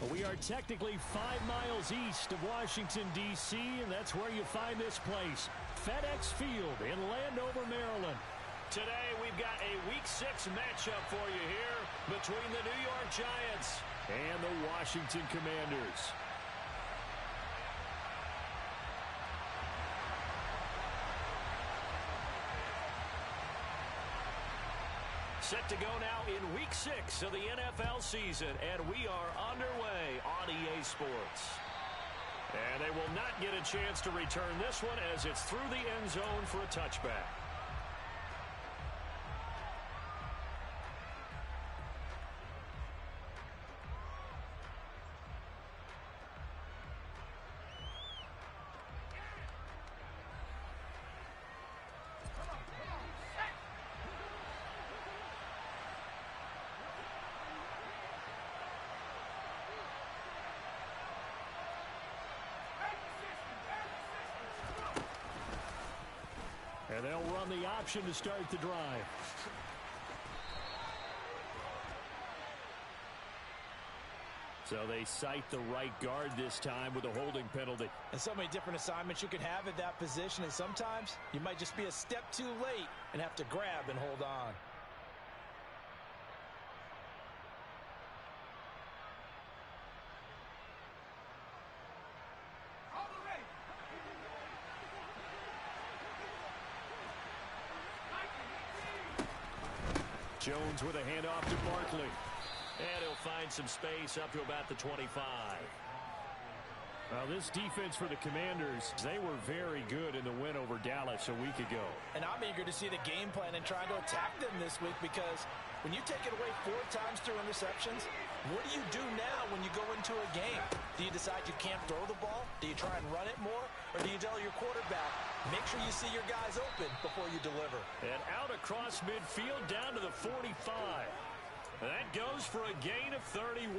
We are technically 5 miles east of Washington, D.C., and that's where you find this place, FedEx Field in Landover, Maryland. Today, we've got a Week 6 matchup for you here between the New York Giants and the Washington Commanders. Set to go now in Week 6 of the NFL season, and we are underway on EA Sports. And they will not get a chance to return this one as it's through the end zone for a touchback. And they'll run the option to start the drive. So they cite the right guard this time with a holding penalty. And so many different assignments you can have at that position, and sometimes you might just be a step too late and have to grab and hold on. Jones with a handoff to Barkley. And he'll find some space up to about the 25. Now, this defense for the Commanders, they were very good in the win over Dallas a week ago. And I'm eager to see the game plan and trying to attack them this week, because when you take it away 4 times through interceptions, what do you do now when you go into a game? Do you decide you can't throw the ball? Do you try and run it more? Or do you tell your quarterback, make sure you see your guys open before you deliver? And out across midfield down to the 45. That goes for a gain of 31.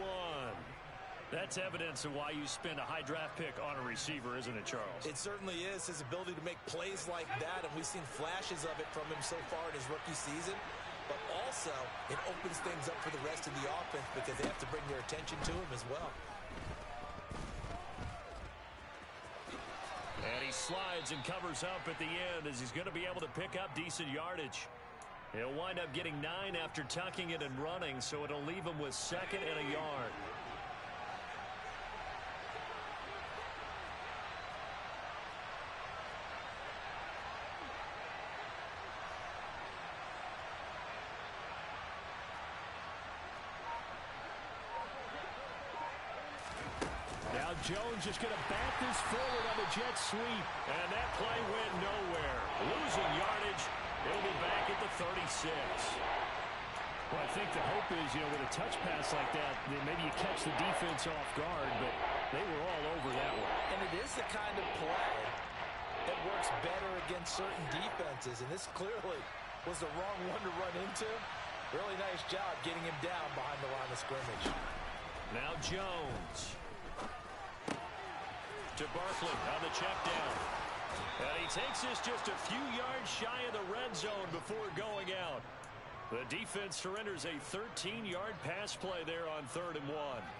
That's evidence of why you spend a high draft pick on a receiver, isn't it, Charles? It certainly is. His ability to make plays like that, and we've seen flashes of it from him so far in his rookie season. But also, it opens things up for the rest of the offense because they have to bring their attention to him as well. And he slides and covers up at the end as he's going to be able to pick up decent yardage. He'll wind up getting 9 after tucking it and running, so it'll leave him with 2nd and a yard. Now Jones just going to bat this forward on the jet sweep. And that play went nowhere. Losing yardage. It'll be back at the 36. Well, I think the hope is, with a touch pass like that, maybe you catch the defense off guard, but they were all over that one. And it is the kind of play that works better against certain defenses, and this clearly was the wrong one to run into. Really nice job getting him down behind the line of scrimmage. Now Jones. To Barkley on the check down. And he takes this just a few yards shy of the red zone before going out. The defense surrenders a 13-yard pass play there on 3rd and 1.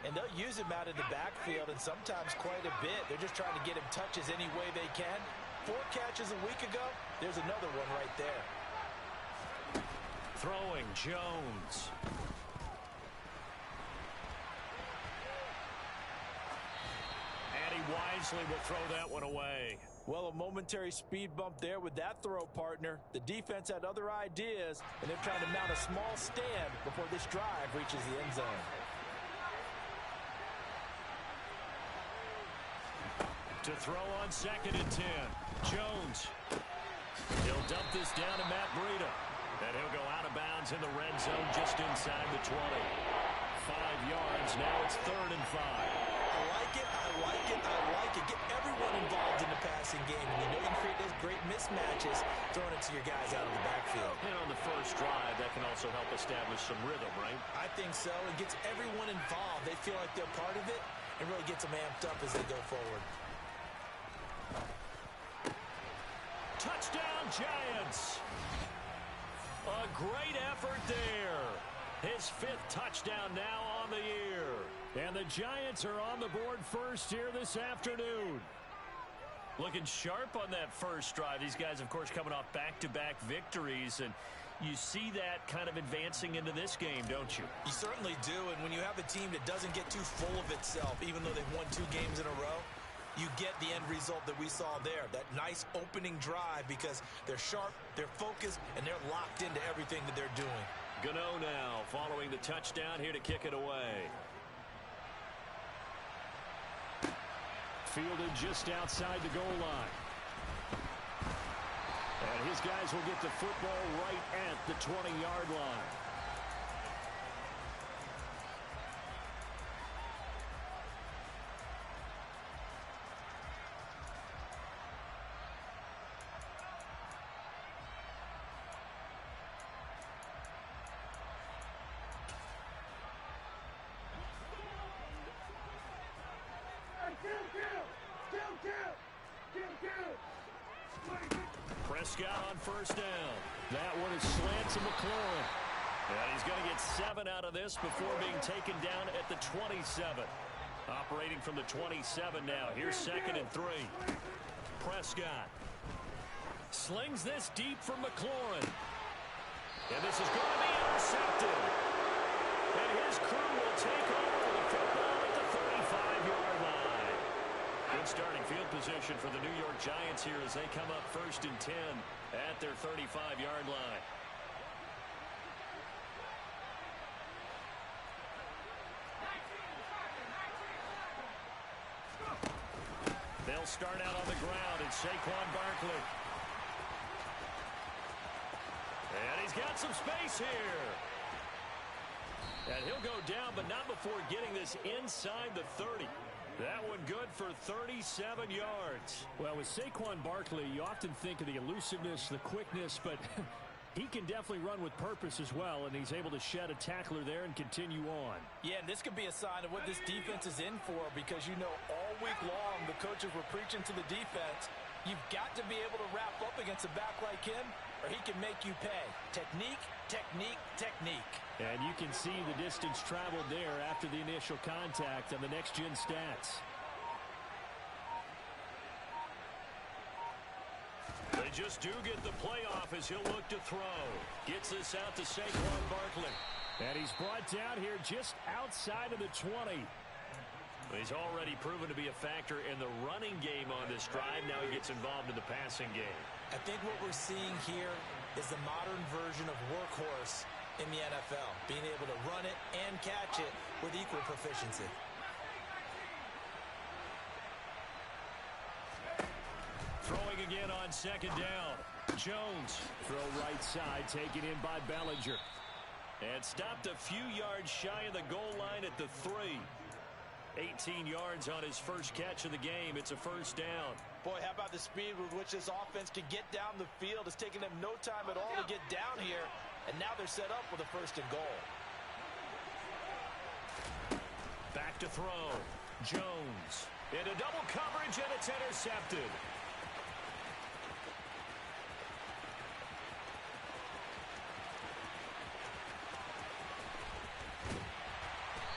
And they'll use him out of the backfield, and sometimes quite a bit. They're just trying to get him touches any way they can. 4 catches a week ago. There's another one right there. Throwing Jones. And he wisely will throw that one away. Well, a momentary speed bump there with that throw, partner. The defense had other ideas, and they're trying to mount a small stand before this drive reaches the end zone. To throw on 2nd and 10. Jones. He'll dump this down to Matt Breida. And he'll go out of bounds in the red zone just inside the 20. 5 yards. Now it's 3rd and 5. I like it, I like it, I like it. Get everyone involved in the passing game. And you know you can create those great mismatches throwing it to your guys out of the backfield. And on the first drive, that can also help establish some rhythm, right? I think so. It gets everyone involved. They feel like they're part of it and really gets them amped up as they go forward. Touchdown, Giants! A great effort there. His 5th touchdown now on the year. And the Giants are on the board first here this afternoon. Looking sharp on that first drive. These guys, of course, coming off back-to-back victories, and you see that kind of advancing into this game, don't you? You certainly do, and when you have a team that doesn't get too full of itself, even though they've won 2 games in a row, you get the end result that we saw there, that nice opening drive, because they're sharp, they're focused, and they're locked into everything that they're doing. Gano now following the touchdown here to kick it away. Fielded just outside the goal line. And his guys will get the football right at the 20-yard line. Prescott on first down. That one is slant to McLaurin. And he's going to get 7 out of this before being taken down at the 27. Operating from the 27 now. Here's 2nd and 3. Prescott slings this deep from McLaurin. And this is going to be intercepted. And his crew will take over the football at the 35-yard line. Good starting field position for the New York Giants here as they come up 1st and 10 at their 35-yard line. They'll start out on the ground, and Saquon Barkley. And he's got some space here. And he'll go down, but not before getting this inside the 30. That one good for 37 yards. Well, with Saquon Barkley, you often think of the elusiveness, the quickness, but he can definitely run with purpose as well, and he's able to shed a tackler there and continue on. Yeah, and this could be a sign of what this defense is in for, because you know all week long the coaches were preaching to the defense, you've got to be able to wrap up against a back like him, or he can make you pay. Technique, technique, technique. And you can see the distance traveled there after the initial contact on the next-gen stats. They just do get the playoff as he'll look to throw. Gets this out to Saquon Barkley. And he's brought down here just outside of the 20. He's already proven to be a factor in the running game on this drive. Now he gets involved in the passing game. I think what we're seeing here is the modern version of workhorse in the NFL, being able to run it and catch it with equal proficiency. Throwing again on 2nd down. Jones, throw right side, taken in by Bellinger. And stopped a few yards shy of the goal line at the 3. 18 yards on his first catch of the game. It's a 1st down. Boy, how about the speed with which this offense can get down the field? It's taken them no time at all to get down here, and now they're set up with a 1st and goal. Back to throw. Jones into double coverage, and it's intercepted.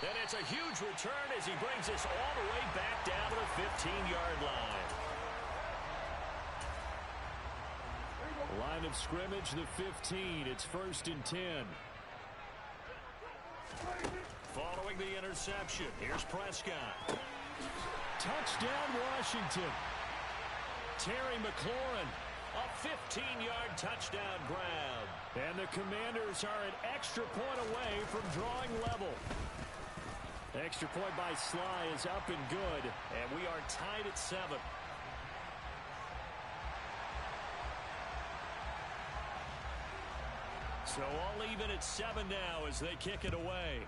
And it's a huge return as he brings us all the way back down to the 15-yard line. Line of scrimmage, the 15. It's 1st and 10. Following the interception, here's Prescott. Touchdown, Washington. Terry McLaurin, a 15-yard touchdown grab. And the Commanders are an extra point away from drawing level. Extra point by Sly is up and good, and we are tied at 7. So all even at 7 now as they kick it away.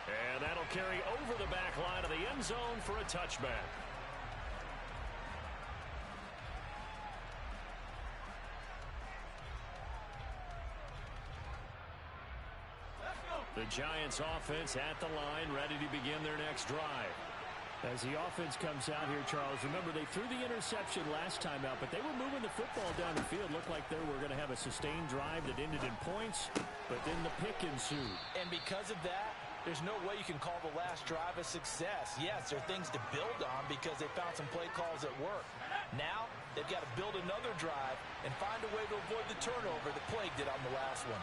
And that'll carry over the back line of the end zone for a touchback. The Giants offense at the line, ready to begin their next drive. As the offense comes out here, Charles, remember they threw the interception last time out, but they were moving the football down the field. Looked like they were going to have a sustained drive that ended in points, but then the pick ensued. And because of that, there's no way you can call the last drive a success. Yes, there are things to build on because they found some play calls that work. Now, they've got to build another drive and find a way to avoid the turnover that plagued it on the last one.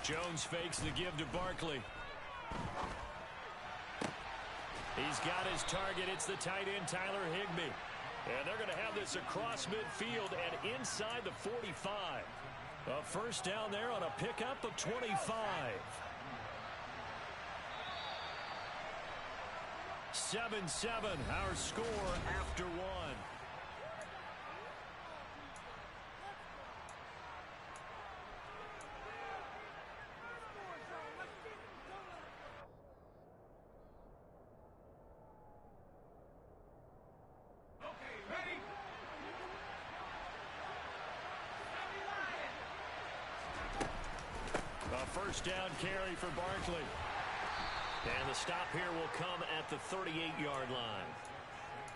Jones fakes the give to Barkley. He's got his target. It's the tight end, Tyler Higbee. And they're going to have this across midfield and inside the 45. A first down there on a pickup of 25. 7-7, our score after one. First down carry for Barkley. And the stop here will come at the 38-yard line.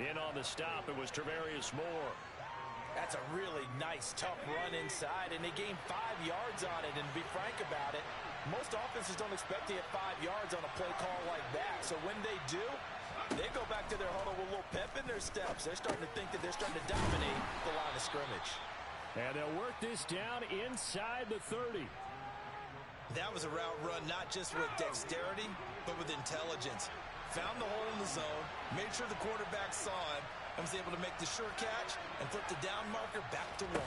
In on the stop, it was Travarius Moore. That's a really nice, tough run inside, and they gained 5 yards on it. And to be frank about it, most offenses don't expect to get 5 yards on a play call like that. So when they do, they go back to their huddle with a little pep in their steps. They're starting to think that they're starting to dominate the line of scrimmage. And they'll work this down inside the 30. That was a route run not just with dexterity, but with intelligence. Found the hole in the zone, made sure the quarterback saw him, and was able to make the sure catch and flip the down marker back to 1.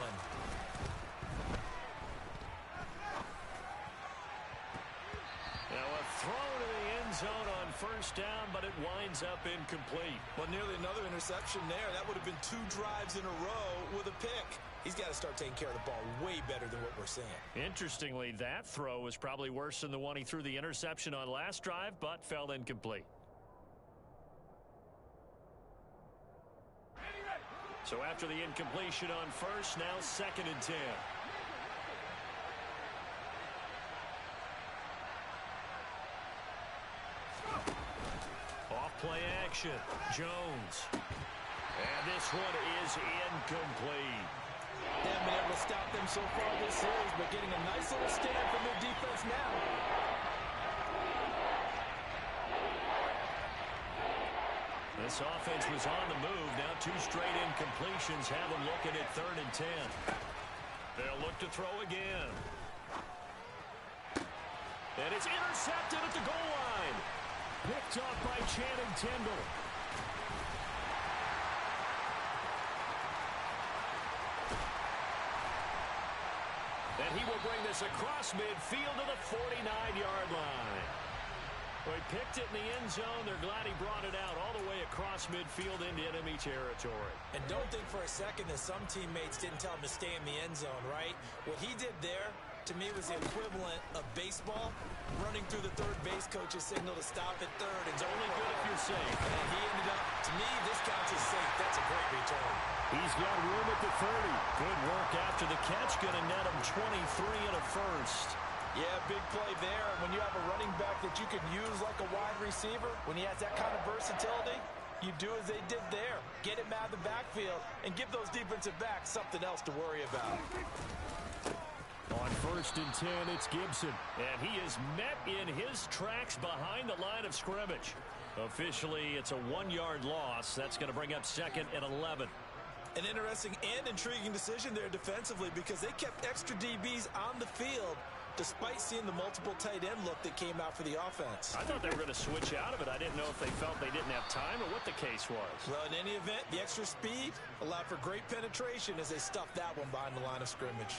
Now a throw to the end zone on first down, but it winds up incomplete. Well, nearly another interception there. That would have been 2 drives in a row with a pick. He's got to start taking care of the ball way better than what we're seeing. Interestingly, that throw was probably worse than the one he threw the interception on last drive, but fell incomplete. So after the incompletion on first, now 2nd and 10. Off play action. Jones. And this one is incomplete. They haven't been able to stop them so far this series, but getting a nice little stand from their defense now. This offense was on the move. Now 2 straight incompletions have them looking at 3rd and 10. They'll look to throw again. And it's intercepted at the goal line. Picked off by Channing Tindall. And he will bring this across midfield to the 49-yard line. Well, he picked it in the end zone. They're glad he brought it out all the way across midfield into enemy territory. And don't think for a second that some teammates didn't tell him to stay in the end zone, right? What he did there, to me, was the equivalent of baseball running through the third base coach's signal to stop at third. It's only good if you're safe. And he ended up, to me, this counts as safe. That's a great return. He's got room at the 30. Good work after the catch. Going to net him 23 and a first. Yeah, big play there. And when you have a running back that you can use like a wide receiver, when he has that kind of versatility, you do as they did there. Get him out of the backfield and give those defensive backs something else to worry about. On 1st and 10, it's Gibson. And he is met in his tracks behind the line of scrimmage. Officially, it's a 1-yard loss. That's going to bring up 2nd and 11. An interesting and intriguing decision there defensively because they kept extra DBs on the field despite seeing the multiple tight end look that came out for the offense. I thought they were going to switch out of it. I didn't know if they felt they didn't have time or what the case was. Well, in any event, the extra speed allowed for great penetration as they stuffed that one behind the line of scrimmage.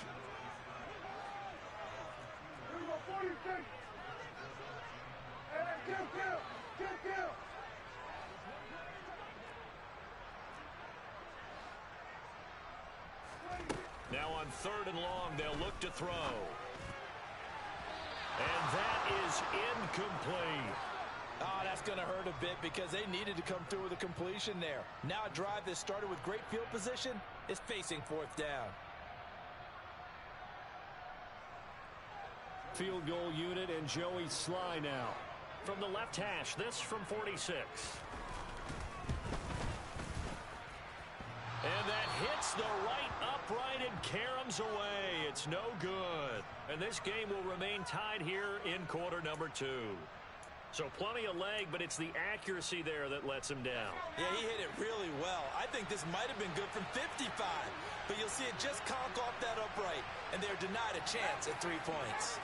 Now on 3rd and long, they'll look to throw. And that is incomplete. Oh, that's going to hurt a bit because they needed to come through with a completion there. Now a drive that started with great field position is facing 4th down. Field goal unit and Joey Sly now. From the left hash, this from 46. And that hits the right upright and caroms away. It's no good. And this game will remain tied here in quarter number 2. So plenty of leg, but it's the accuracy there that lets him down. Yeah, he hit it really well. I think this might have been good from 55. But you'll see it just conk off that upright. And they're denied a chance at 3 points.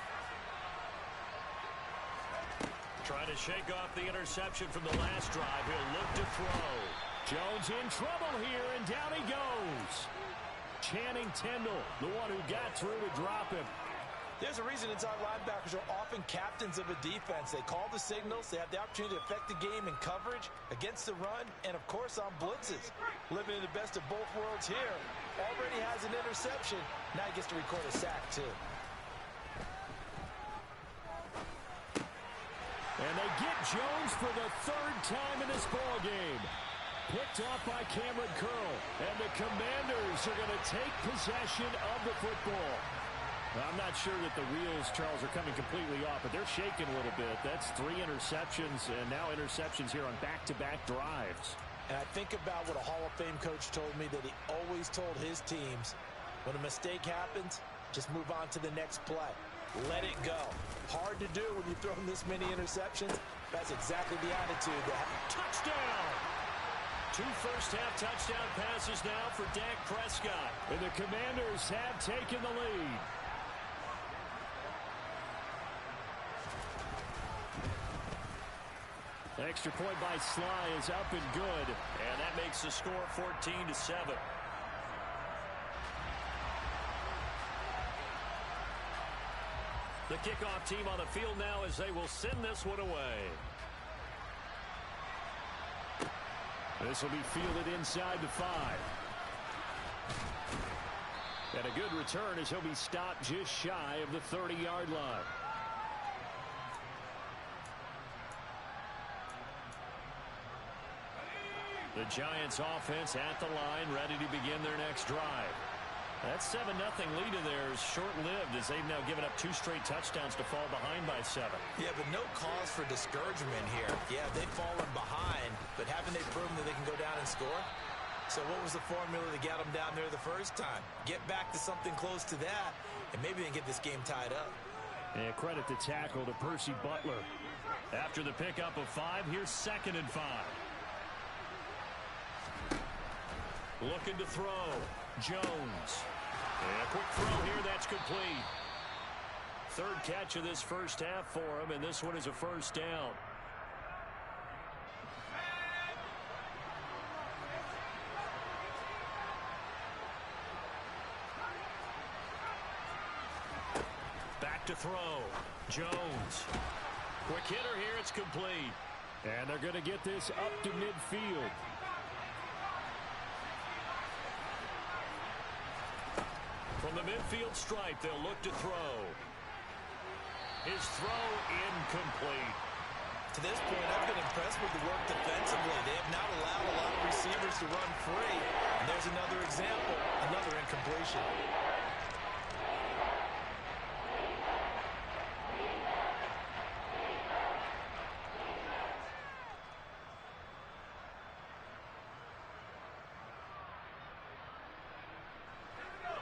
Trying to shake off the interception from the last drive. He'll look to throw. Jones in trouble here, and down he goes. Channing Tindall, the one who got through to drop him. There's a reason inside linebackers are often captains of a defense. They call the signals. They have the opportunity to affect the game in coverage, against the run, and, of course, on blitzes. Living in the best of both worlds here. Already has an interception. Now he gets to record a sack, too. And they get Jones for the 3rd time in this ballgame. Picked off by Cameron Curl. And the Commanders are going to take possession of the football. I'm not sure that the wheels, Charles, are coming completely off, but they're shaking a little bit. That's 3 interceptions, and now interceptions here on back-to-back drives. And I think about what a Hall of Fame coach told me, that he always told his teams, when a mistake happens, just move on to the next play. Let it go. Hard to do when you've thrown this many interceptions. That's exactly the attitude. Touchdown! 2 first-half touchdown passes now for Dak Prescott. And the Commanders have taken the lead. The extra point by Sly is up and good. And that makes the score 14-7. The kickoff team on the field now as they will send this one away. This will be fielded inside the 5. And a good return as he'll be stopped just shy of the 30-yard line. The Giants offense at the line, ready to begin their next drive. That 7-0 lead of theirs short-lived as they've now given up 2 straight touchdowns to fall behind by 7. Yeah, but no cause for discouragement here. Yeah, they've fallen behind, but haven't they proven that they can go down and score? So what was the formula to get them down there the first time? Get back to something close to that, and maybe they can get this game tied up. And credit the tackle to Percy Butler. After the pickup of 5, here's 2nd and 5. Looking to throw. Jones. And a quick throw here, that's complete. 3rd catch of this first half for him, and this one is a first down. Back to throw. Jones. Quick hitter here, it's complete. And they're going to get this up to midfield. From the midfield stripe, they'll look to throw. His throw incomplete. To this point, I've been impressed with the work defensively. They have not allowed a lot of receivers to run free. And there's another example, another incompletion.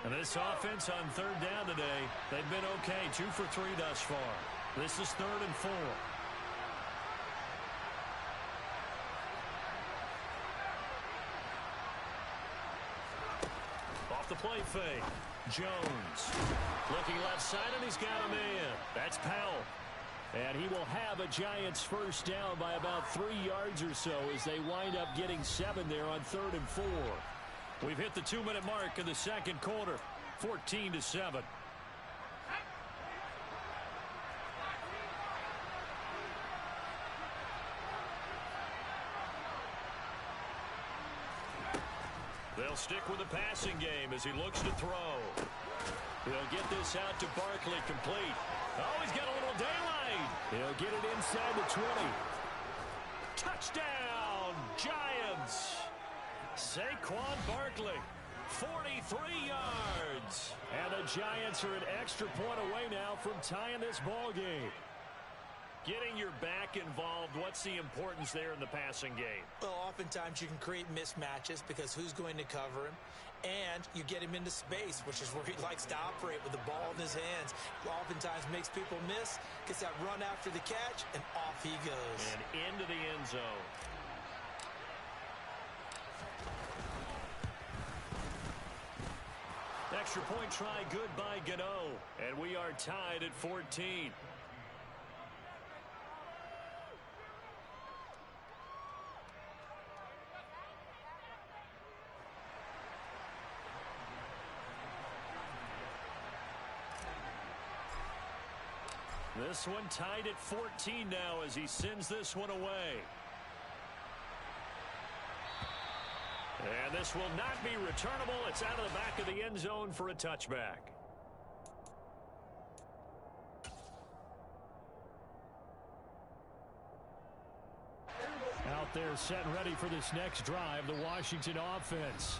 And this offense on 3rd down today, they've been okay. 2 for 3 thus far. This is 3rd and 4. Off the play fake. Jones. Looking left side, and he's got a man. That's Powell. And he will have a Giants first down by about 3 yards or so as they wind up getting 7 there on 3rd and 4. We've hit the 2-minute mark in the 2nd quarter. 14-7. They'll stick with the passing game as he looks to throw. He'll get this out to Barkley, complete. Oh, he's got a little daylight. He'll get it inside the 20. Touchdown, Giants! Saquon Barkley. 43 yards. And the Giants are an extra point away now from tying this ball game. Getting your back involved, what's the importance there in the passing game? Well, oftentimes you can create mismatches because who's going to cover him? And you get him into space, which is where he likes to operate with the ball in his hands. Oftentimes makes people miss, gets that run after the catch, and off he goes. And into the end zone. Extra point try good by Gano. And we are tied at 14. This one tied at 14 now as he sends this one away. And this will not be returnable. It's out of the back of the end zone for a touchback. Out there set and ready for this next drive, the Washington offense.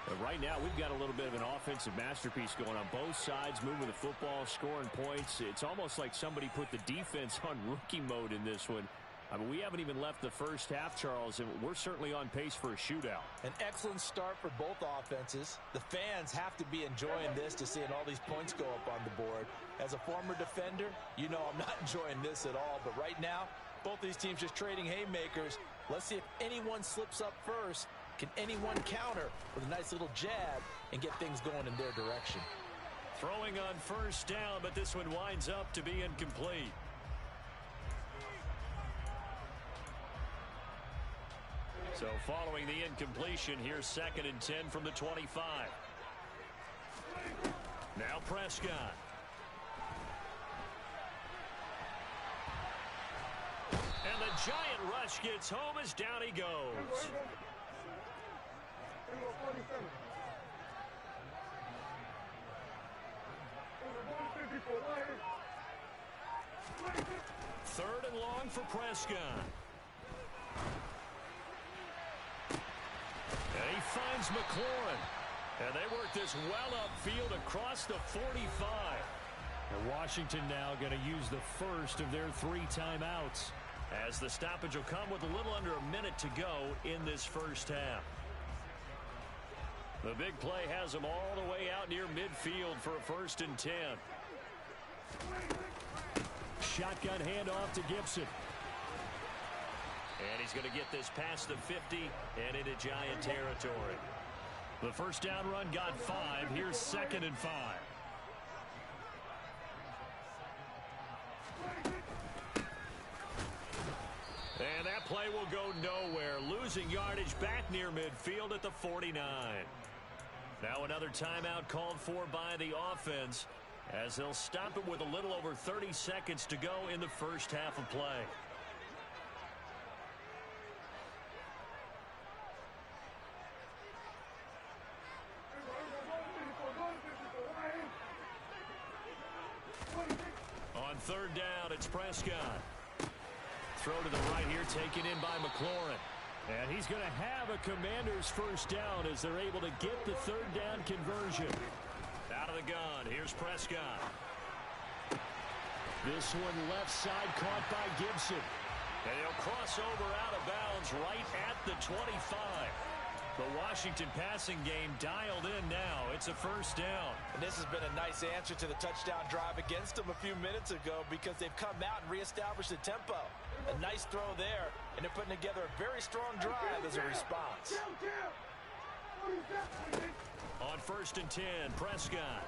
But right now, we've got a little bit of an offensive masterpiece going on both sides, moving the football, scoring points. It's almost like somebody put the defense on rookie mode in this one. I mean, we haven't even left the first half, Charles, and we're certainly on pace for a shootout. An excellent start for both offenses. The fans have to be enjoying this to seeing all these points go up on the board. As a former defender, you know I'm not enjoying this at all. But right now, both these teams just trading haymakers. Let's see if anyone slips up first. Can anyone counter with a nice little jab and get things going in their direction? Throwing on first down, but this one winds up to be incomplete. So following the incompletion, here's 2nd and 10 from the 25. Now Prescott. And the giant rush gets home as down he goes. Third and long for Prescott. And he finds McLaurin. And they work this well upfield across the 45. And Washington now going to use the first of their 3 timeouts, as the stoppage will come with a little under a minute to go in this first half. The big play has them all the way out near midfield for a 1st and 10. Shotgun handoff to Gibson. And he's going to get this past the 50 and into Giant territory. The first down run got 5. Here's 2nd and 5. And that play will go nowhere. Losing yardage back near midfield at the 49. Now another timeout called for by the offense, as they'll stop it with a little over 30 seconds to go in the first half of play. On 3rd down, it's Prescott. Throw to the right here, taken in by McLaurin. And he's going to have a Commanders first down as they're able to get the 3rd down conversion. Out of the gun, here's Prescott. This one left side caught by Gibson. And he'll cross over out of bounds right at the 25. The Washington passing game dialed in now. It's a first down. And this has been a nice answer to the touchdown drive against them a few minutes ago, because they've come out and reestablished the tempo. A nice throw there, and they're putting together a very strong drive as a response. On 1st and 10, Prescott.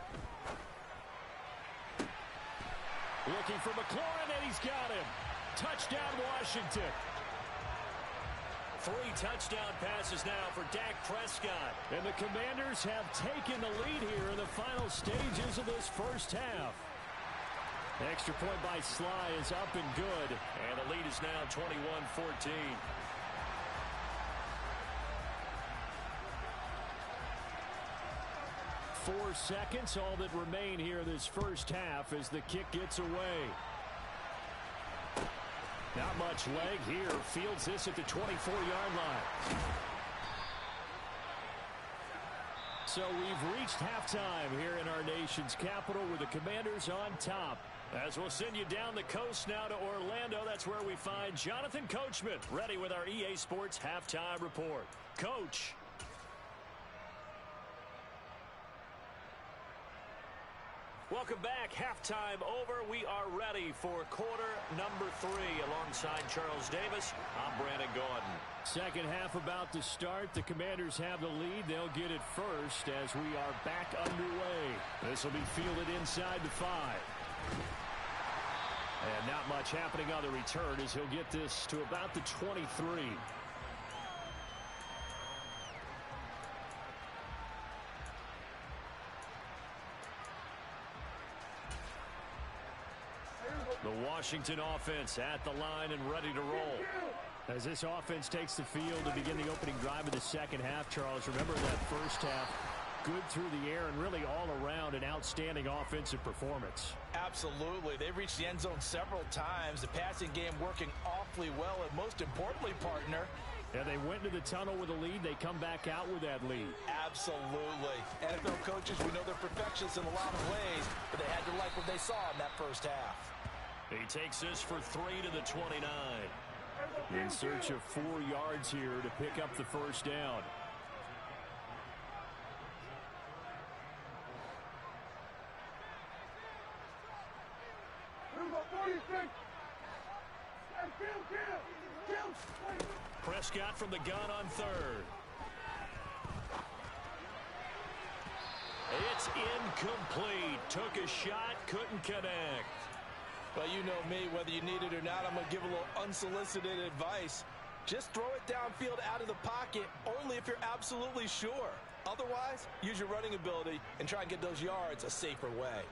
Looking for McLaurin, and he's got him. Touchdown, Washington. 3 touchdown passes now for Dak Prescott. And the Commanders have taken the lead here in the final stages of this first half. Extra point by Sly is up and good. And the lead is now 21-14. Four seconds, all that remain here this first half as the kick gets away. Not much leg here. Fields this at the 24-yard line. So we've reached halftime here in our nation's capital with the Commanders on top. As we'll send you down the coast now to Orlando, that's where we find Jonathan Coachman ready with our EA Sports Halftime Report. Coach. Welcome back. Halftime over. We are ready for quarter number 3. Alongside Charles Davis, I'm Brandon Gaudin. Second half about to start. The Commanders have the lead. They'll get it first as we are back underway. This will be fielded inside the 5. And not much happening on the return as he'll get this to about the 23. The Washington offense at the line and ready to roll. As this offense takes the field to begin the opening drive of the second half, Charles, remember that first half, good through the air and really all around an outstanding offensive performance. Absolutely. They've reached the end zone several times. The passing game working awfully well, and most importantly, partner, yeah, they went to the tunnel with a lead. They come back out with that lead. Absolutely. NFL coaches, we know they're perfectionists in a lot of ways, but they had to like what they saw in that first half. He takes this for 3 to the 29. In search of 4 yards here to pick up the first down. Prescott from the gun on 3rd. It's incomplete. Took a shot, couldn't connect. Well, you know me, whether you need it or not, I'm going to give a little unsolicited advice. Just throw it downfield out of the pocket only if you're absolutely sure. Otherwise, use your running ability and try and get those yards a safer way.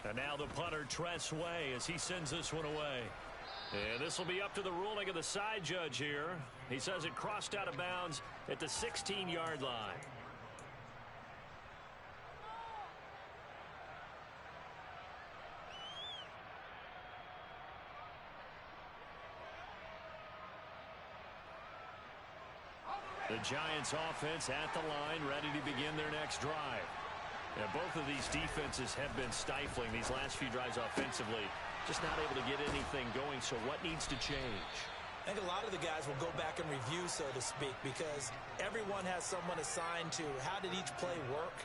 And now the punter, Fresh Sz2, as he sends this one away. And this will be up to the ruling of the side judge here. He says it crossed out of bounds at the 16-yard line. The Giants offense at the line, ready to begin their next drive. And both of these defenses have been stifling these last few drives offensively. Just not able to get anything going, so what needs to change? I think a lot of the guys will go back and review, so to speak, because everyone has someone assigned to how did each play work.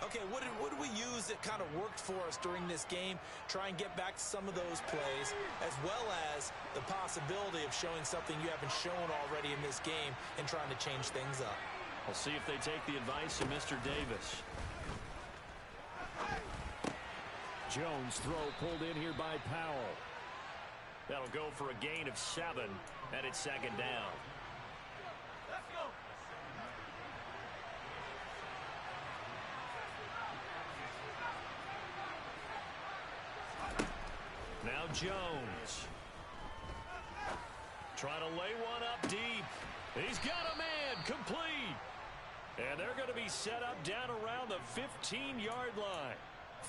Okay, what did we use that kind of worked for us during this game? Try and get back to some of those plays, as well as the possibility of showing something you haven't shown already in this game and trying to change things up. We'll see if they take the advice of Mr. Davis. Jones throw pulled in here by Powell. That'll go for a gain of 7, and it's second down. Let's go. Now Jones. Trying to lay one up deep. He's got a man complete. And they're going to be set up down around the 15-yard line.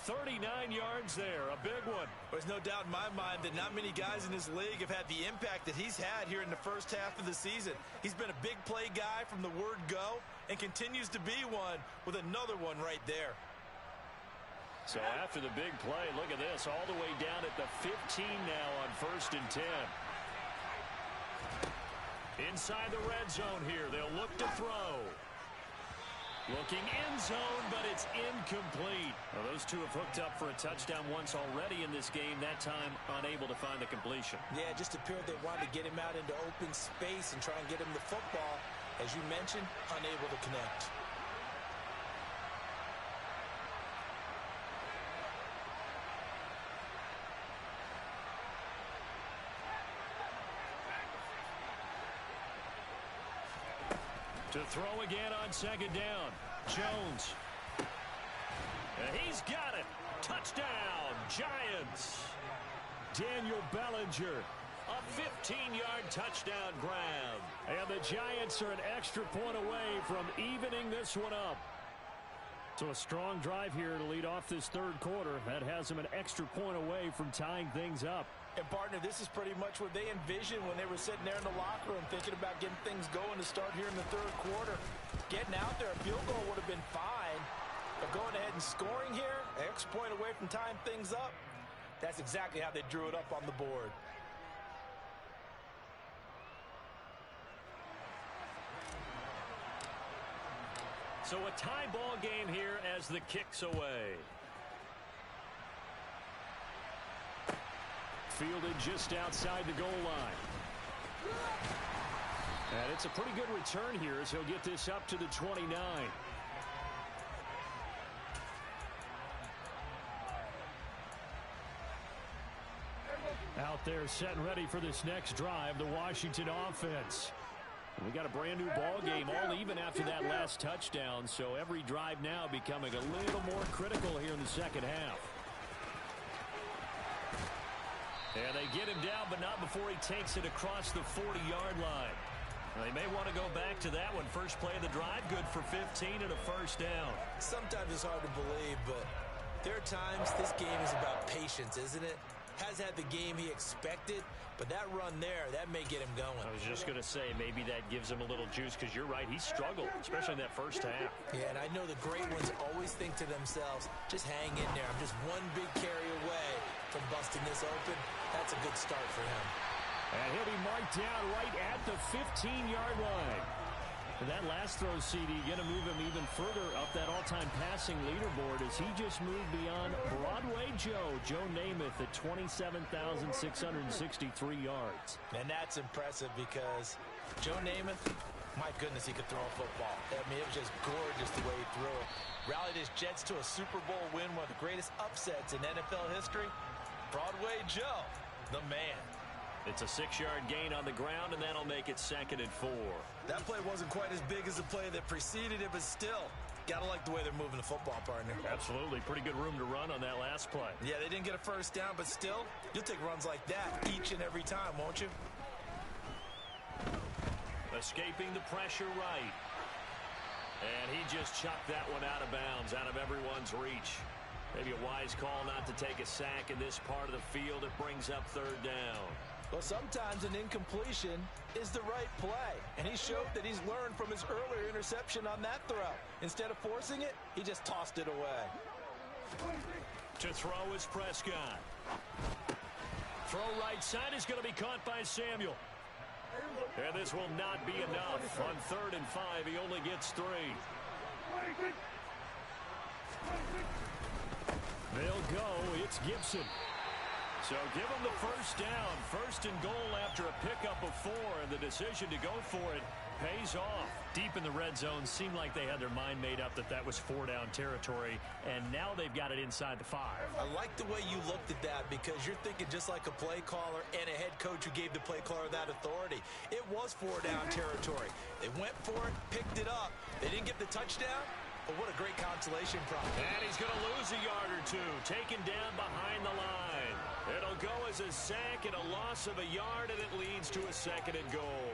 39 yards there, a big one. There's no doubt in my mind that not many guys in this league have had the impact that he's had here in the first half of the season. He's been a big play guy from the word go and continues to be one with another one right there. So after the big play, look at this, all the way down at the 15 now on 1st and 10. Inside the red zone here, they'll look to throw. Looking end zone, but it's incomplete. Well, those two have hooked up for a touchdown once already in this game, that time unable to find the completion. Yeah, it just appeared they wanted to get him out into open space and try and get him the football. As you mentioned, unable to connect. To throw again on second down. Jones. And he's got it. Touchdown, Giants. Daniel Bellinger. A 15-yard touchdown grab. And the Giants are an extra point away from evening this one up. So a strong drive here to lead off this third quarter. That has them an extra point away from tying things up. And, partner, this is pretty much what they envisioned when they were sitting there in the locker room thinking about getting things going to start here in the third quarter. Getting out there, a field goal would have been fine. But going ahead and scoring here, an extra point away from tying things up, that's exactly how they drew it up on the board. So a tie ball game here as the kick's away. Fielded just outside the goal line. And it's a pretty good return here as he'll get this up to the 29. Out there set and ready for this next drive, the Washington offense. We got a brand new ball game, all even after that last touchdown, so every drive now becoming a little more critical here in the second half. And they get him down, but not before he takes it across the 40-yard line. They may want to go back to that one. First play of the drive, good for 15 and a first down. Sometimes it's hard to believe, but there are times this game is about patience, isn't it? Has had the game he expected, but that run there, that may get him going. I was just going to say, maybe that gives him a little juice, because you're right, he struggled, especially in that first half. Yeah, and I know the great ones always think to themselves, just hang in there. I'm just one big carry away from busting this open. That's a good start for him. And he'll be marked down right at the 15-yard line. And that last throw, CD, going to move him even further up that all-time passing leaderboard as he just moved beyond Broadway Joe Namath at 27,663 yards. And that's impressive because Joe Namath, my goodness, he could throw a football. I mean, it was just gorgeous the way he threw it. Rallied his Jets to a Super Bowl win, one of the greatest upsets in NFL history. Broadway Joe, the man. It's a 6-yard gain on the ground, and that'll make it 2nd and 4. That play wasn't quite as big as the play that preceded it, but still, gotta like the way they're moving the football, partner. Absolutely. Pretty good room to run on that last play. Yeah, they didn't get a first down, but still, you'll take runs like that each and every time, won't you? Escaping the pressure right. And he just chucked that one out of bounds, out of everyone's reach. Maybe a wise call not to take a sack in this part of the field. It brings up 3rd down. Well, sometimes an incompletion is the right play, and he showed that he's learned from his earlier interception on that throw. Instead of forcing it, he just tossed it away. To throw is Prescott. Throw right side is going to be caught by Samuel. And this will not be enough. On 3rd and 5, he only gets 3. They'll go. It's Gibson. So give him the first down. 1st and goal after a pickup of 4, and the decision to go for it pays off. Deep in the red zone, seemed like they had their mind made up that that was 4-down territory, and now they've got it inside the 5. I like the way you looked at that because you're thinking just like a play caller and a head coach who gave the play caller that authority. It was 4-down territory. They went for it, picked it up. They didn't get the touchdown, but what a great consolation prize. And he's going to lose a yard or two, taken down behind the line. It'll go as a sack and a loss of a yard, and it leads to a 2nd and goal.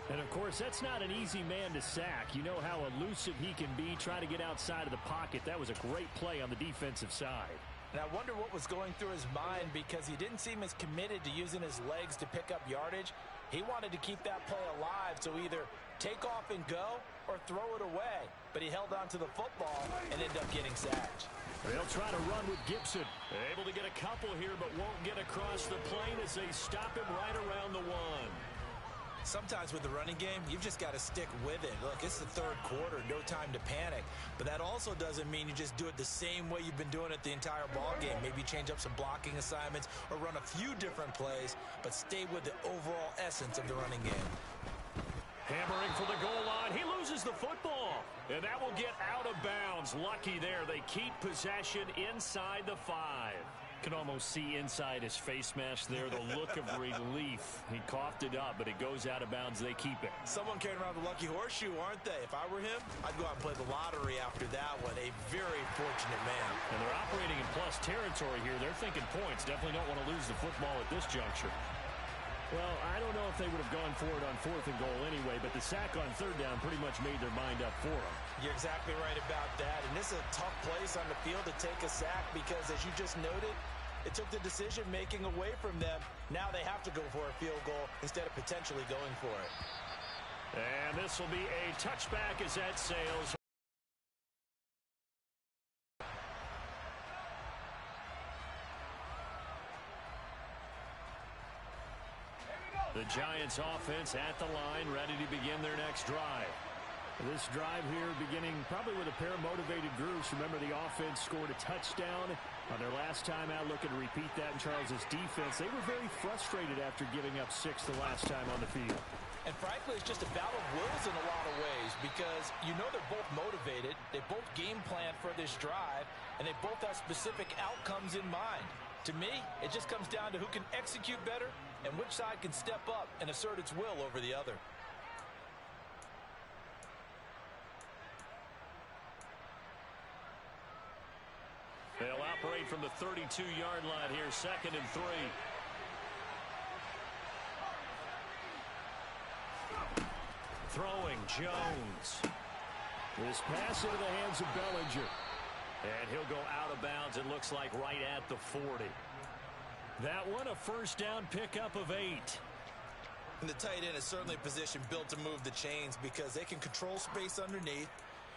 And, of course, that's not an easy man to sack. You know how elusive he can be, try to get outside of the pocket. That was a great play on the defensive side. And I wonder what was going through his mind because he didn't seem as committed to using his legs to pick up yardage. He wanted to keep that play alive, so either take off and go or throw it away. But he held on to the football and ended up getting sacked. They'll try to run with Gibson. Able to get a couple here, but won't get across the plane as they stop him right around the 1. Sometimes with the running game, you've just got to stick with it. Look, it's the 3rd quarter, no time to panic. But that also doesn't mean you just do it the same way you've been doing it the entire ball game. Maybe change up some blocking assignments or run a few different plays, but stay with the overall essence of the running game. Hammering for the goal line. He loses the football. And that will get out of bounds. Lucky there. They keep possession inside the 5. Can almost see inside his face mask there the look of relief. He coughed it up, but it goes out of bounds. They keep it. Someone carrying around the lucky horseshoe, aren't they? If I were him, I'd go out and play the lottery after that one. A very fortunate man. And they're operating in plus territory here. They're thinking points. Definitely don't want to lose the football at this juncture. Well, I don't know if they would have gone for it on 4th and goal anyway, but the sack on 3rd down pretty much made their mind up for them. You're exactly right about that. And this is a tough place on the field to take a sack because, as you just noted, it took the decision-making away from them. Now they have to go for a field goal instead of potentially going for it. And this will be a touchback as that sails. The Giants offense at the line, ready to begin their next drive. This drive here beginning probably with a pair of motivated groups. Remember, the offense scored a touchdown on their last time out, looking to repeat that in Charles's defense. They were very frustrated after giving up 6 the last time on the field. And frankly, it's just a battle of wills in a lot of ways because you know they're both motivated, they both game plan for this drive, and they both have specific outcomes in mind. To me, it just comes down to who can execute better and which side can step up and assert its will over the other. They'll operate from the 32-yard line here, 2nd and 3. Throwing, Jones. This pass into the hands of Bellinger. And he'll go out of bounds, it looks like, right at the 40. That one, a first down pickup of 8. And the tight end is certainly a position built to move the chains because they can control space underneath.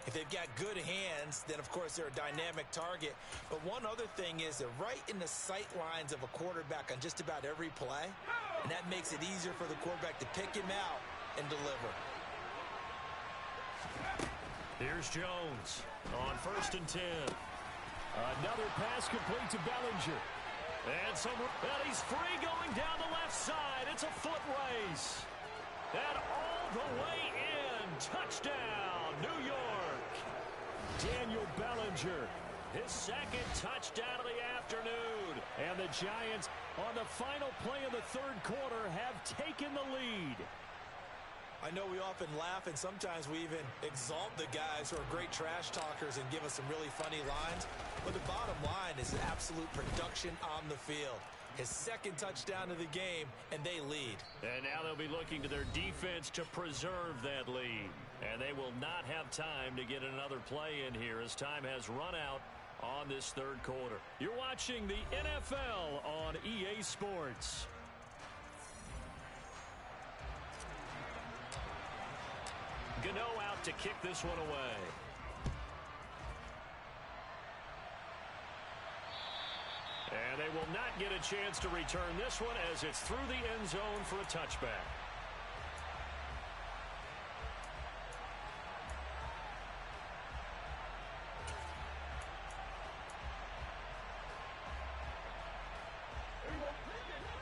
If they've got good hands, then, of course, they're a dynamic target. But one other thing is they're right in the sight lines of a quarterback on just about every play. And that makes it easier for the quarterback to pick him out and deliver. Here's Jones on 1st and 10. Another pass complete to Bellinger. And he's free going down the left side. It's a foot race. And all the way in. Touchdown, New York. Daniel Bellinger. His 2nd touchdown of the afternoon. And the Giants, on the final play of the 3rd quarter, have taken the lead. I know we often laugh and sometimes we even exalt the guys who are great trash talkers and give us some really funny lines. But the bottom line is absolute production on the field. His 2nd touchdown of the game, and they lead. And now they'll be looking to their defense to preserve that lead. And they will not have time to get another play in here as time has run out on this 3rd quarter. You're watching the NFL on EA Sports. Gano out to kick this one away. And they will not get a chance to return this one as it's through the end zone for a touchback.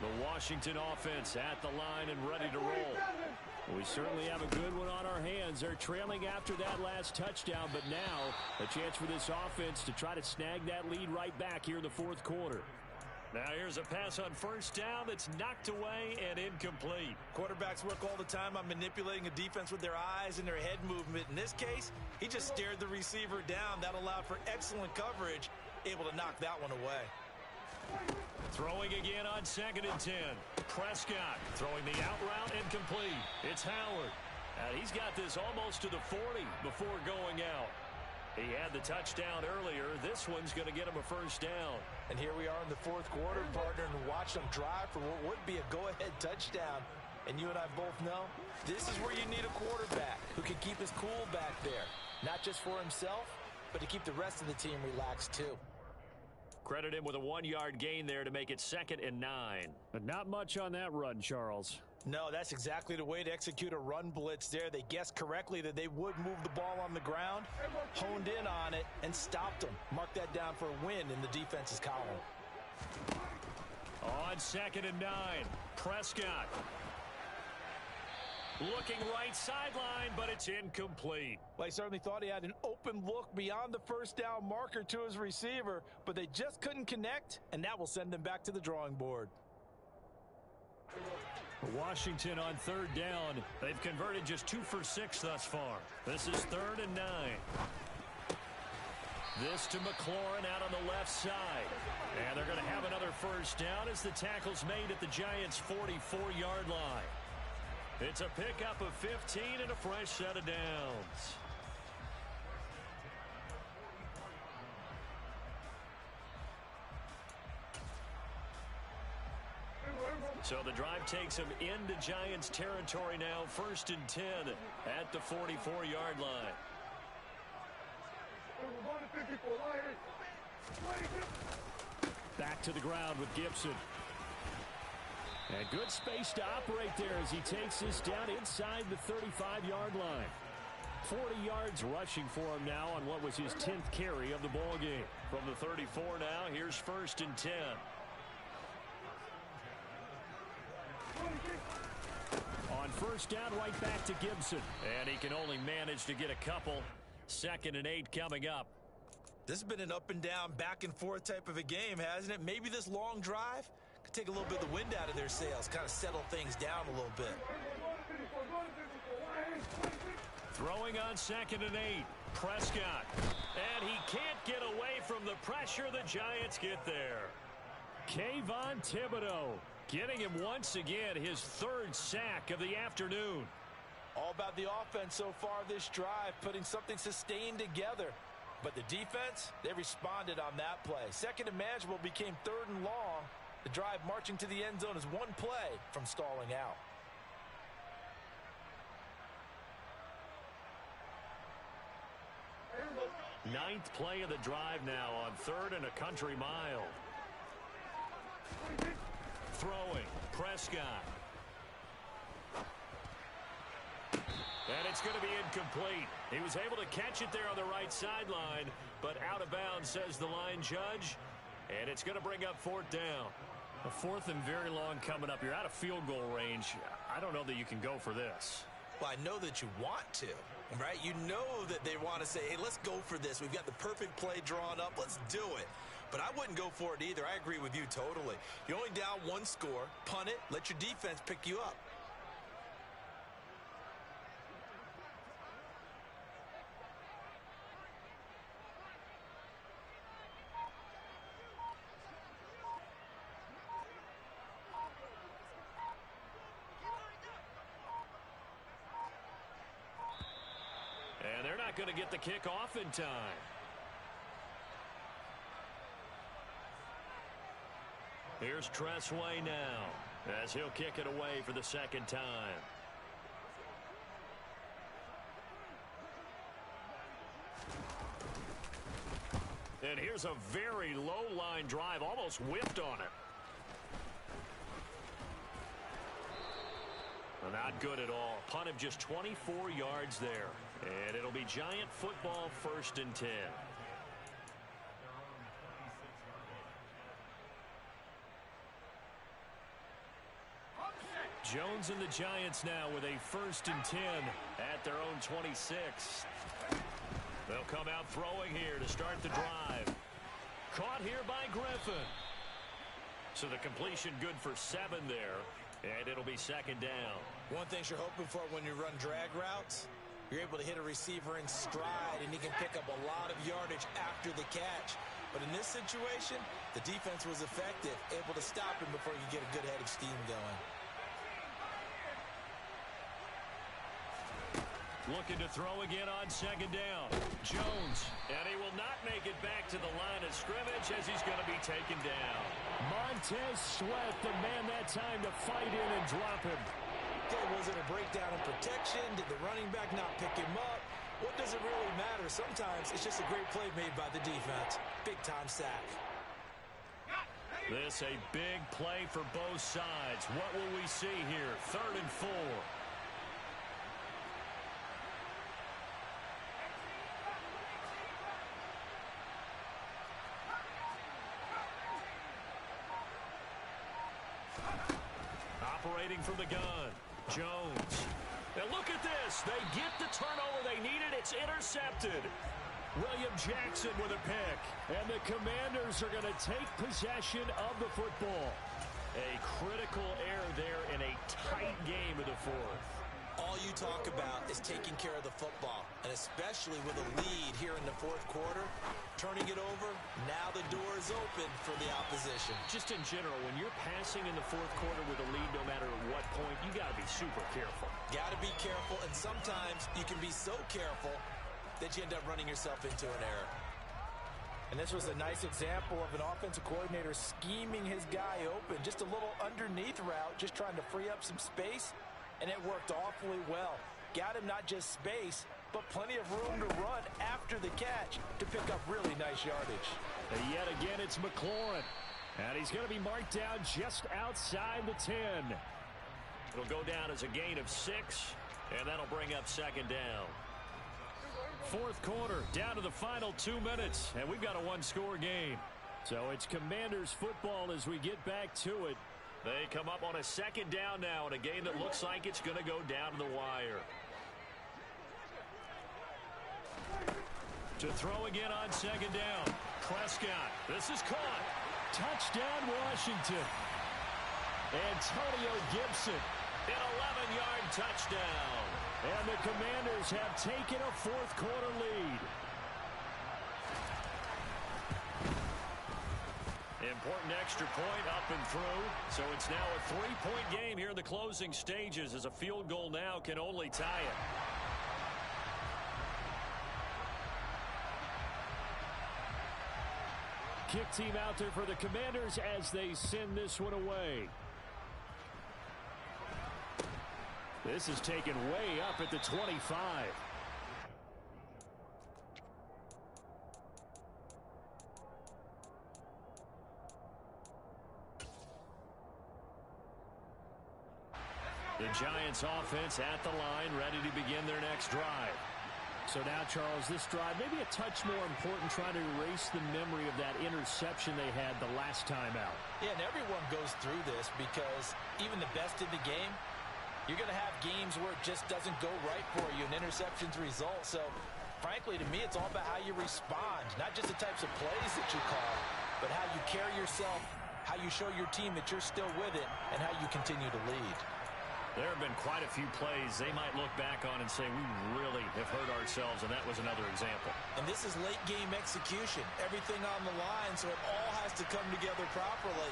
The Washington offense at the line and ready to roll. We certainly have a good one on our hands. They're trailing after that last touchdown, but now a chance for this offense to try to snag that lead right back here in the 4th quarter. Now here's a pass on 1st down that's knocked away and incomplete. Quarterbacks work all the time on manipulating a defense with their eyes and their head movement. In this case, he just stared the receiver down. That allowed for excellent coverage, able to knock that one away. Throwing again on 2nd and 10. Prescott throwing the out route incomplete. It's Howard. And he's got this almost to the 40 before going out. He had the touchdown earlier. This one's going to get him a first down. And here we are in the 4th quarter, partner, and watch them drive for what would be a go-ahead touchdown. And you and I both know this is where you need a quarterback who can keep his cool back there. Not just for himself, but to keep the rest of the team relaxed too. Credit him with a 1-yard gain there to make it 2nd and 9. But not much on that run, Charles. No, that's exactly the way to execute a run blitz there. They guessed correctly that they would move the ball on the ground, honed in on it, and stopped them. Mark that down for a win in the defense's column. On 2nd and 9, Prescott. Looking right sideline, but it's incomplete. Well, he certainly thought he had an open look beyond the first down marker to his receiver, but they just couldn't connect, and that will send them back to the drawing board. Washington on 3rd down. They've converted just 2 for 6 thus far. This is 3rd and 9. This to McLaurin out on the left side. And they're going to have another first down as the tackle's made at the Giants' 44-yard line. It's a pickup of 15 and a fresh set of downs. So the drive takes him into Giants territory now, 1st and 10 at the 44-yard line. Back to the ground with Gibson. And good space to operate there as he takes this down inside the 35-yard line. 40 yards rushing for him now on what was his 10th carry of the ball game. From the 34 now, here's 1st and 10. On first down, right back to Gibson. And he can only manage to get a couple. 2nd and 8 coming up. This has been an up and down, back and forth type of a game, hasn't it? Maybe this long drive could take a little bit of the wind out of their sails, kind of settle things down a little bit. Throwing on 2nd and 8. Prescott. And he can't get away from the pressure. The Giants get there. Kayvon Thibodeau getting him once again his 3rd sack of the afternoon. All about the offense so far this drive, putting something sustained together. But the defense, they responded on that play. 2nd and manageable became 3rd and long. The drive marching to the end zone is one play from stalling out. Ninth play of the drive now on 3rd and a country mile. Throwing. Prescott. And it's going to be incomplete. He was able to catch it there on the right sideline, but out of bounds, says the line judge. And it's going to bring up 4th down. A 4th and very long coming up. You're out of field goal range. I don't know that you can go for this. Well, I know that you want to, right? You know that they want to say, hey, let's go for this. We've got the perfect play drawn up. Let's do it. But I wouldn't go for it either. I agree with you totally. You're only down 1 score. Punt it. Let your defense pick you up. And they're not going to get the kick off in time. Here's Tressway now as he'll kick it away for the 2nd time. And here's a very low line drive, almost whipped on it. Well, not good at all. Punt of just 24 yards there. And it'll be Giant football, 1st and 10. Jones and the Giants now with a 1st and 10 at their own 26. They'll come out throwing here to start the drive. Caught here by Griffin. So the completion good for 7 there. And it'll be 2nd down. One thing you're hoping for when you run drag routes, you're able to hit a receiver in stride, and he can pick up a lot of yardage after the catch. But in this situation, the defense was effective, able to stop him before he could get a good head of steam going. Looking to throw again on 2nd down. Jones. And he will not make it back to the line of scrimmage as he's going to be taken down. Montez Sweat, the man that time to fight in and drop him. Okay, was it a breakdown in protection? Did the running back not pick him up? What does it really matter? Sometimes it's just a great play made by the defense. Big-time sack. This a big play for both sides. What will we see here? 3rd and 4. Operating from the gun. Jones. Now look at this. They get the turnover they needed. It's intercepted. William Jackson with a pick. And the Commanders are going to take possession of the football. A critical error there in a tight game of the 4th. All you talk about is taking care of the football, and especially with a lead here in the fourth quarter, turning it over, now the door is open for the opposition. Just in general, when you're passing in the fourth quarter with a lead, no matter what point, you got to be super careful. Got to be careful, and sometimes you can be so careful that you end up running yourself into an error. And this was a nice example of an offensive coordinator scheming his guy open. Just a little underneath route, just trying to free up some space, and it worked awfully well. Got him not just space, but plenty of room to run after the catch to pick up really nice yardage. And yet again, it's McLaurin. And he's going to be marked down just outside the 10. It'll go down as a gain of 6, and that'll bring up second down. Fourth quarter, down to the final 2 minutes, and we've got a one-score game. So it's Commanders football as we get back to it. They come up on a second down now in a game that looks like it's going to go down to the wire. To throw again on second down. Prescott, this is caught. Touchdown, Washington. Antonio Gibson, an 11-yard touchdown. And the Commanders have taken a fourth quarter lead. Important extra point up and through. So it's now a 3-point game here in the closing stages as a field goal now can only tie it. Kick team out there for the Commanders as they send this one away. This is taken way up at the 25. The Giants offense at the line, ready to begin their next drive. So now, Charles, this drive maybe a touch more important, trying to erase the memory of that interception they had the last time out. Yeah, and everyone goes through this because even the best in the game, you're going to have games where it just doesn't go right for you, and interceptions result. So, frankly, to me, it's all about how you respond, not just the types of plays that you call, but how you carry yourself, how you show your team that you're still with it, and how you continue to lead. There have been quite a few plays they might look back on and say, we really have hurt ourselves, and that was another example. And this is late-game execution. Everything on the line, so it all has to come together properly.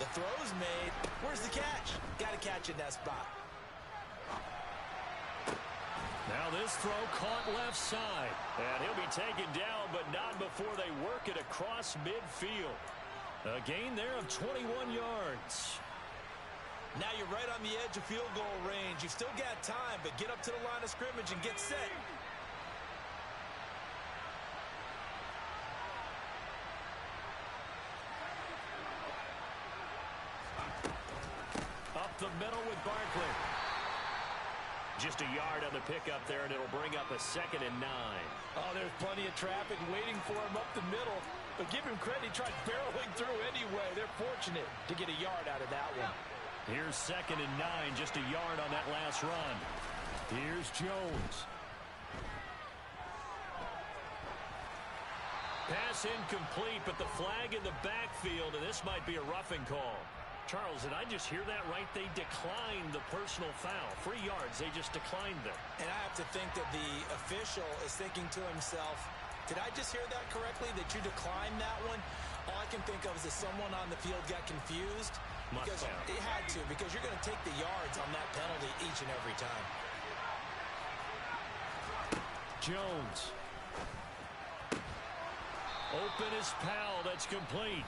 The throw's made. Where's the catch? Got to catch in that spot. Now this throw caught left side. And he'll be taken down, but not before they work it across midfield. A gain there of 21 yards. Now you're right on the edge of field goal range. You've still got time, but get up to the line of scrimmage and get set. Up the middle with Barkley. Just a yard on the pickup there, and it'll bring up a 2nd and 9. Oh, there's plenty of traffic waiting for him up the middle. But give him credit, he tried barreling through anyway. They're fortunate to get a yard out of that one. Here's 2nd and 9, just a yard on that last run. Here's Jones. Pass incomplete, but the flag in the backfield, and this might be a roughing call. Charles, did I just hear that right? They declined the personal foul. 3 yards, they just declined them. And I have to think that the official is thinking to himself, did I just hear that correctly, that you declined that one? All I can think of is that someone on the field got confused. Because it had to, because you're going to take the yards on that penalty each and every time. Jones. Open is Powell. That's complete.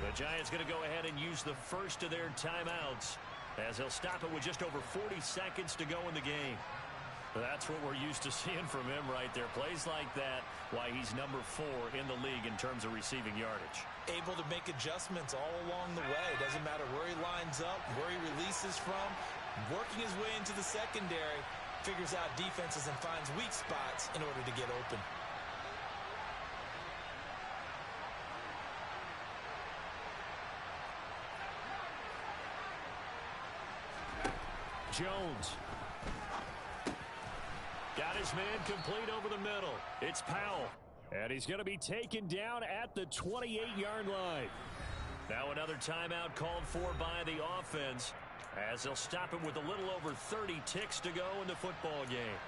The Giants going to go ahead and use the first of their timeouts as they'll stop it with just over 40 seconds to go in the game. That's what we're used to seeing from him right there. Plays like that, why he's number 4 in the league in terms of receiving yardage. Able to make adjustments all along the way. Doesn't matter where he lines up, where he releases from. Working his way into the secondary, figures out defenses and finds weak spots in order to get open. Jones. Got his man complete over the middle. It's Powell. And he's going to be taken down at the 28-yard line. Now another timeout called for by the offense. as they'll stop him with a little over 30 ticks to go in the football game.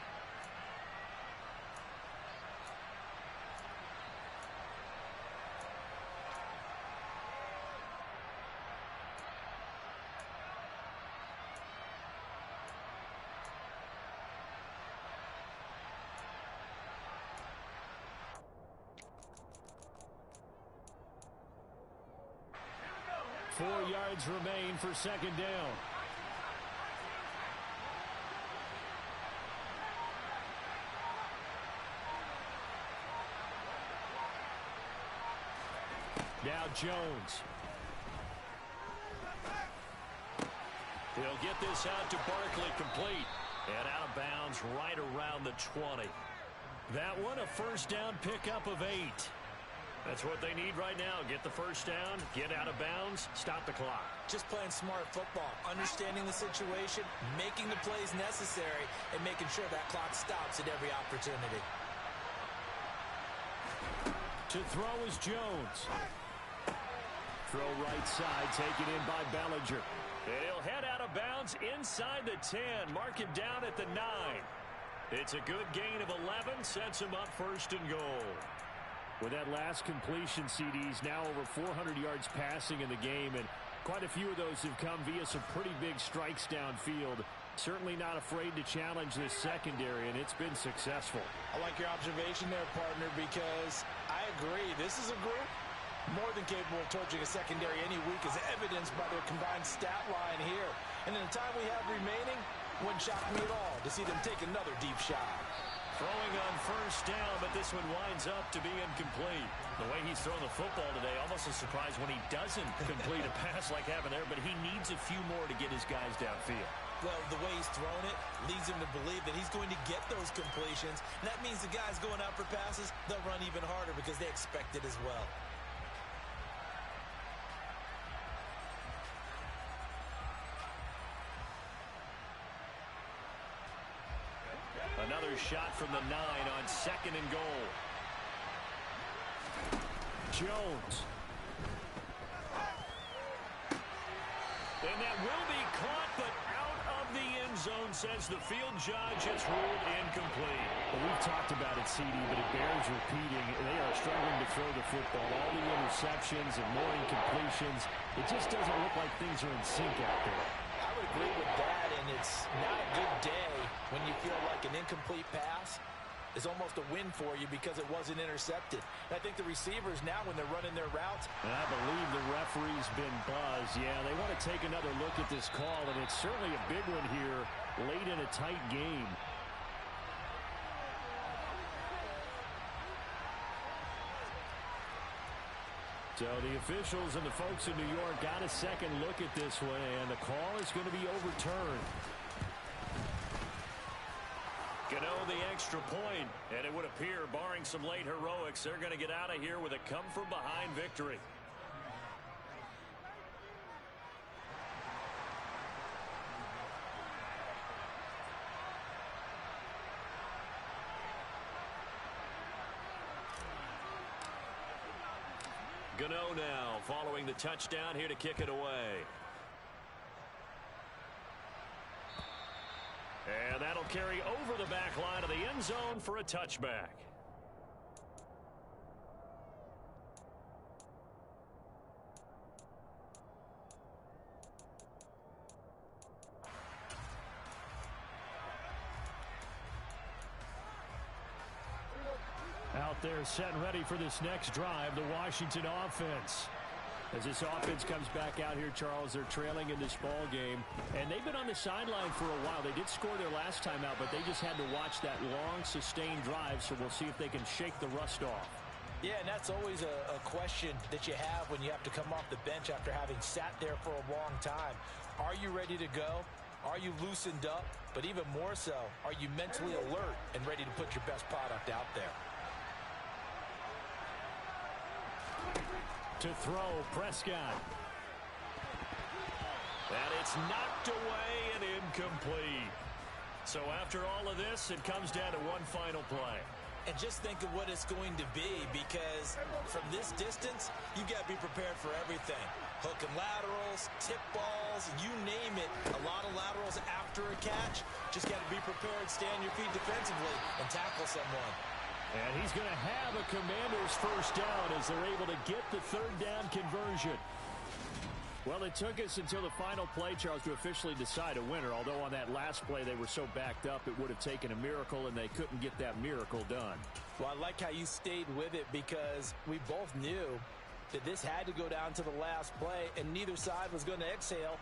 Yards remain for second down. Now Jones. He'll get this out to Barkley, complete. And out of bounds right around the 20. That one a first down pickup of 8. That's what they need right now. Get the first down, get out of bounds, stop the clock. Just playing smart football, understanding the situation, making the plays necessary, and making sure that clock stops at every opportunity. To throw is Jones. Throw right side, taken in by Bellinger. And he'll head out of bounds inside the 10. Mark him down at the 9. It's a good gain of 11, sets him up first and goal. With that last completion, CD's now over 400 yards passing in the game, and quite a few of those have come via some pretty big strikes downfield. Certainly not afraid to challenge this secondary, and it's been successful. I like your observation there, partner, because I agree. This is a group more than capable of torching a secondary any week, as evidenced by their combined stat line here. And in the time we have remaining, wouldn't shock me at all to see them take another deep shot. Throwing on first down, but this one winds up to be incomplete. The way he's thrown the football today, almost a surprise when he doesn't complete a pass like having there, but he needs a few more to get his guys downfield. Well, the way he's thrown it leads him to believe that he's going to get those completions. And that means the guys going out for passes, they'll run even harder because they expect it as well. Another shot from the 9 on second and goal. Jones. And that will be caught, but out of the end zone, says the field judge. It's ruled incomplete. Well, we've talked about it, CD, but it bears repeating. They are struggling to throw the football. All the interceptions and more incompletions. It just doesn't look like things are in sync out there. I would agree with that, and it's not a good day when you feel like an incomplete pass is almost a win for you because it wasn't intercepted. And I think the receivers now, when they're running their routes, and I believe the referee's been buzzed. Yeah, they want to take another look at this call, and it's certainly a big one here late in a tight game. So the officials and the folks in New York got a second look at this one, and the call is going to be overturned. Gano the extra point, and it would appear, barring some late heroics, they're going to get out of here with a come-from-behind victory. Gano now following the touchdown here to kick it away. And that'll carry over the back line of the end zone for a touchback. Out there set and ready for this next drive, the Washington offense. As this offense comes back out here, Charles, they're trailing in this ball game, and they've been on the sideline for a while. They did score their last time out, but they just had to watch that long, sustained drive, so we'll see if they can shake the rust off. Yeah, and that's always a question that you have when you have to come off the bench after having sat there for a long time. Are you ready to go? Are you loosened up? But even more so, are you mentally alert and ready to put your best product out there? To throw, Prescott. And it's knocked away and incomplete. So after all of this, it comes down to one final play. And just think of what it's going to be, because from this distance, you got to be prepared for everything. Hook and laterals, tip balls, you name it. A lot of laterals after a catch. Just got to be prepared, stay on your feet defensively, and tackle someone. And he's going to have a Commander's first down as they're able to get the third down conversion. Well, it took us until the final play, Charles, to officially decide a winner. Although on that last play they were so backed up, it would have taken a miracle, and they couldn't get that miracle done. Well, I like how you stayed with it, because we both knew that this had to go down to the last play, and neither side was going to exhale.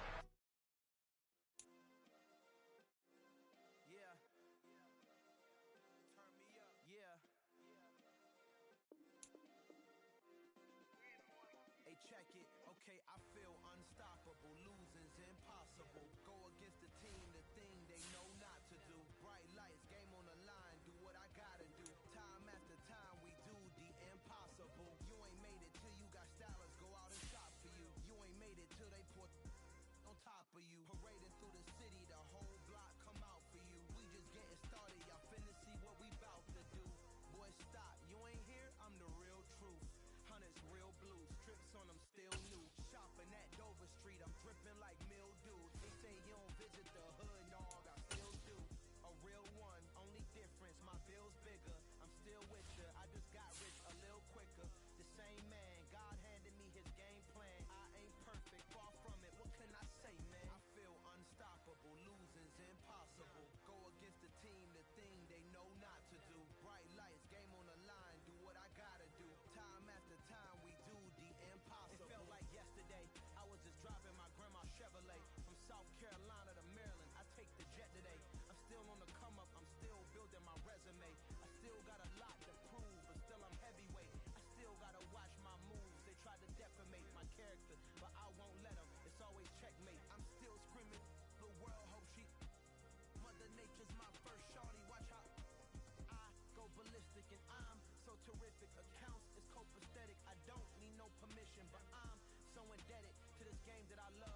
Accounts is copacetic. I don't need no permission, but I'm so indebted to this game that I love.